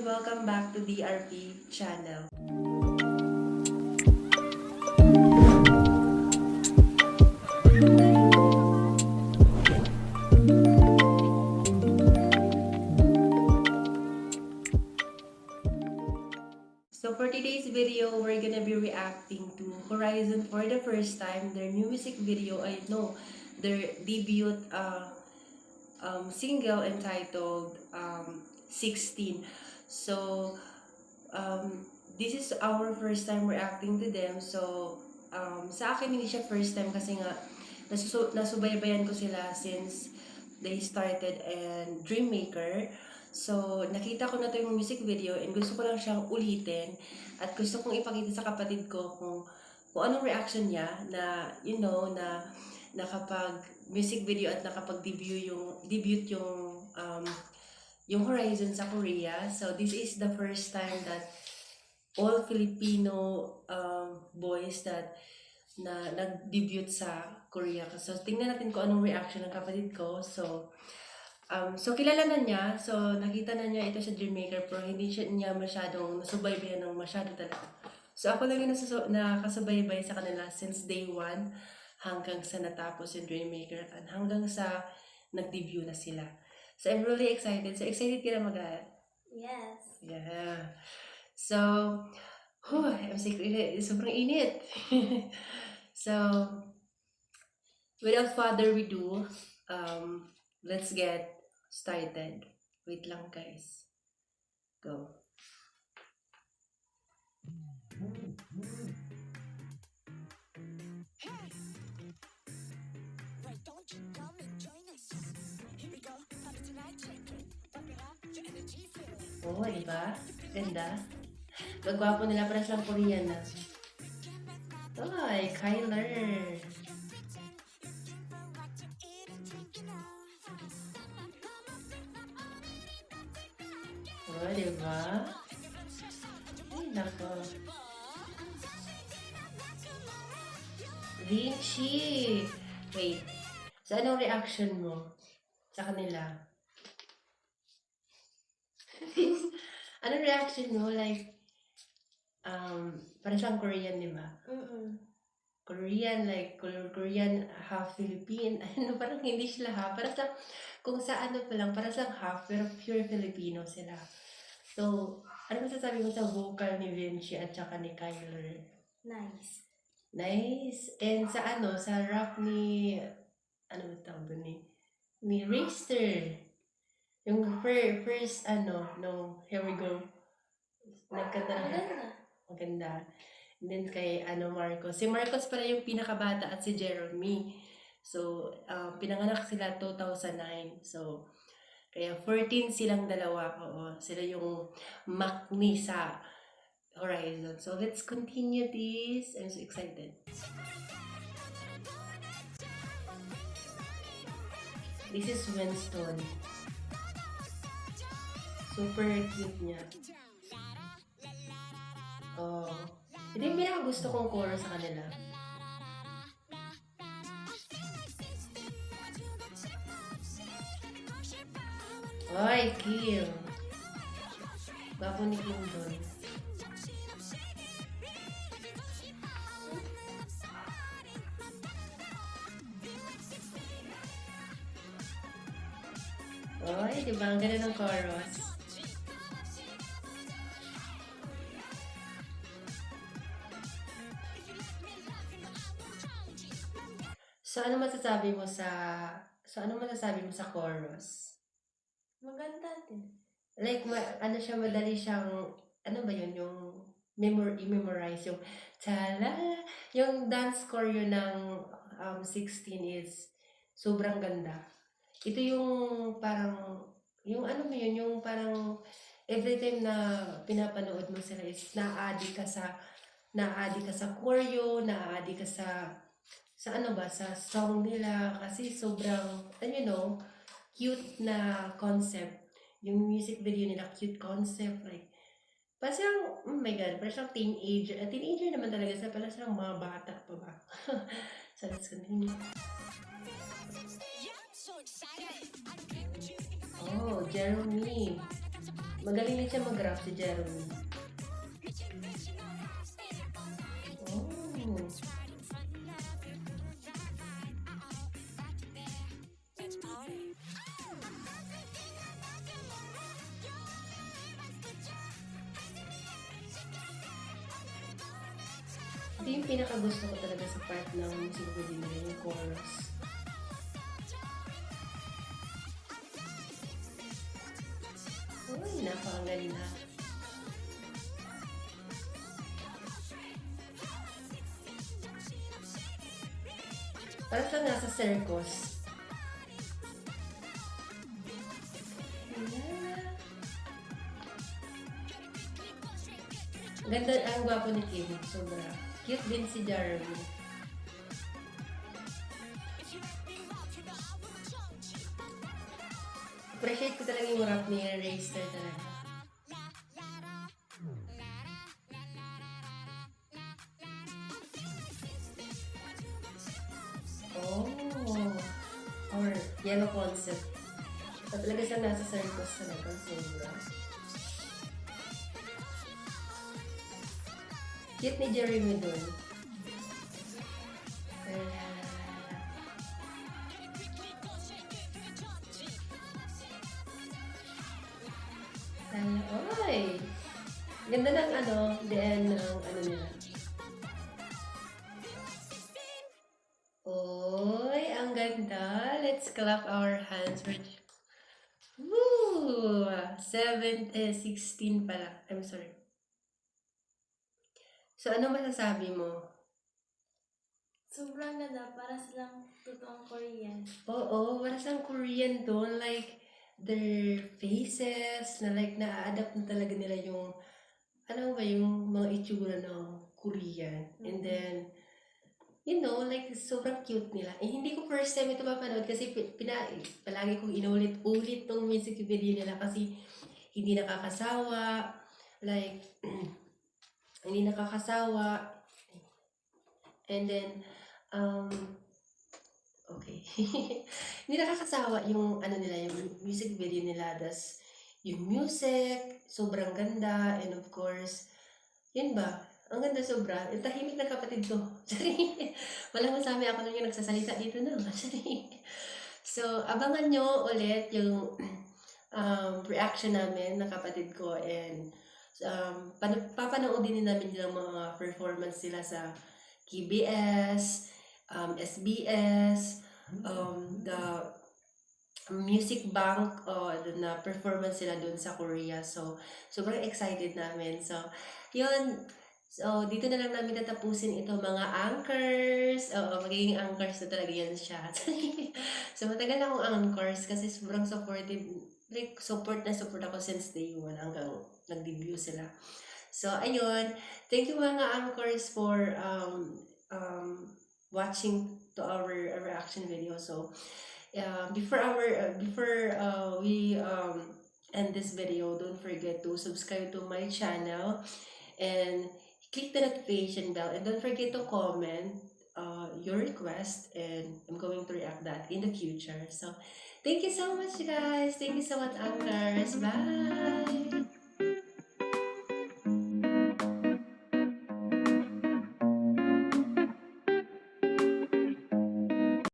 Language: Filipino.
and welcome back to DRP channel. So for today's video, we're gonna be reacting to Horizon for the first time. Their new music video, I know, their debut single entitled 16. So this is our first time reacting to them. So sa akin hindi siya first time kasi nga nasubaybayan ko sila since they started and Dreammaker. So nakita ko na to yung music video and gusto ko lang siyang ulitin at gusto kong ipakita sa kapatid ko kung anong reaction niya na na nakapag music video at nakapag-debut yung Horizon sa Korea. So this is the first time that all Filipino boys that na nag-debut sa Korea. So tingnan natin kung anong reaction ng kapatid ko. So kilala na niya. So nakita na niya ito sa Dreammaker pero hindi niya masyadong nasubaybayan ng masyado talaga. So ako lang yung nakasubaybay sa kanila since day 1 hanggang sa natapos yung Dreammaker at hanggang sa nag-debut na sila. So I'm really excited. So excited ka na Yes. Yeah. So, I'm secret. Sobrang init. So, without further ado, let's get started. Wait lang guys. Go. Oh, diba? Ganda. Gagwapo nila para siyang Korean na. Ay, Kyler. Oh, diba? Ay, nako. Richie! Wait. So, anong reaction mo sa kanila? Anong reaction mo? Like, para siyang Korean, di ba? Korean, like, Korean, half Philippine. Ano, parang hindi sila half. Para sa, kung sa ano pa lang, para sa half, pero pure Filipino sila. So, ano masasabi mo sa vocal ni Vinci at saka ni Kyler? Nice. Nice. And sa ano, sa rap ni, ano ba tawag doon ni Raster. Yung first, no, Here We Go. Nagkanta na. Maganda. And then kay Marcos. Si Marcos pala yung pinakabata at si Jeremy. So, pinanganak sila 2009. So, kaya 14 silang dalawa. Oo, sila yung makni sa Horizon. So, let's continue this. I'm so excited. This is Winston. Super cute niya. Oh. Ito yung pinakagusto kong chorus sa kanila. Ay, Kim. Bago ni Kim doon. Ay, diba? Ang ganda ng chorus. So, ano masasabi mo sa chorus? Maganda din. Like, madali siyang, ano ba yun, yung i-memorize, yung chalala, yung dance choreo ng 16 is sobrang ganda. Ito yung parang, yung ano mo yun, yung parang every time na pinapanood mo sila is na-addict ka sa choreo, na-addict ka sa song nila kasi sobrang, cute na concept. Yung music video nila, cute concept, like, parang, oh my God, parang siyang teenager. Teenager naman talaga sila, parang siyang mga bata pa ba? So, let's continue. Oh, Jeremy. Magaling din siya mag-rap si Jeremy. Oh. Ito yung pinakagusto ko talaga sa part ng music video nila, yung chorus. Uy, napakagaling na. Parang lang nasa circus. Ganda, ang gwapo ni Kim. Sobra. Cute din si Jeremy. Appreciate ko talaga yung rap ni Racer talaga. Oh. Or yellow concept. So, talaga siya nasa circus talaga. Sobra. Cute ni Jeremy doon. Oy! Ganda ng the end ng nila. Oy, ang ganda. Let's clap our hands. Woo! 16 pala. I'm sorry. So, ano masasabi mo? Sobrang ganda. Para silang totoong Korean. Oo, para siyang Korean doon. Like, their faces, na like, na-adapt na talaga nila yung, yung mga itsura ng Korean. And then, like, sobrang cute nila. Eh, hindi ko first time ito mapanood kasi palagi kong inulit-ulit tong music video nila kasi hindi nakakasawa. Like, hindi nakakasawa. And then, okay. Hindi nakakasawa yung nila, yung music video nila. Das, yung music, sobrang ganda. And of course, yun ba? Ang ganda sobra. Yung tahimik ng kapatid ko. Walang masabi ako nung yung nagsasalita dito na. So, abangan nyo ulit yung reaction namin ng kapatid ko. And papanoodin din namin yung mga performance sila sa KBS, SBS, the Music Bank, na performance sila dun sa Korea. So, sobrang excited namin. So, yun. So, dito na lang namin tatapusin ito mga anchors. Oo, magiging anchors na talaga yan siya. So, matagal na akong anchors kasi sobrang supportive. Like, support ako since day 1 hanggang nag-debut sila. So, ayun. Thank you mga anchors for watching to our reaction video. So, before we end this video, don't forget to subscribe to my channel and click the notification bell, and don't forget to comment your request, and I'm going to react that in the future. So, thank you so much, guys. Thank you so much, anchors. Bye.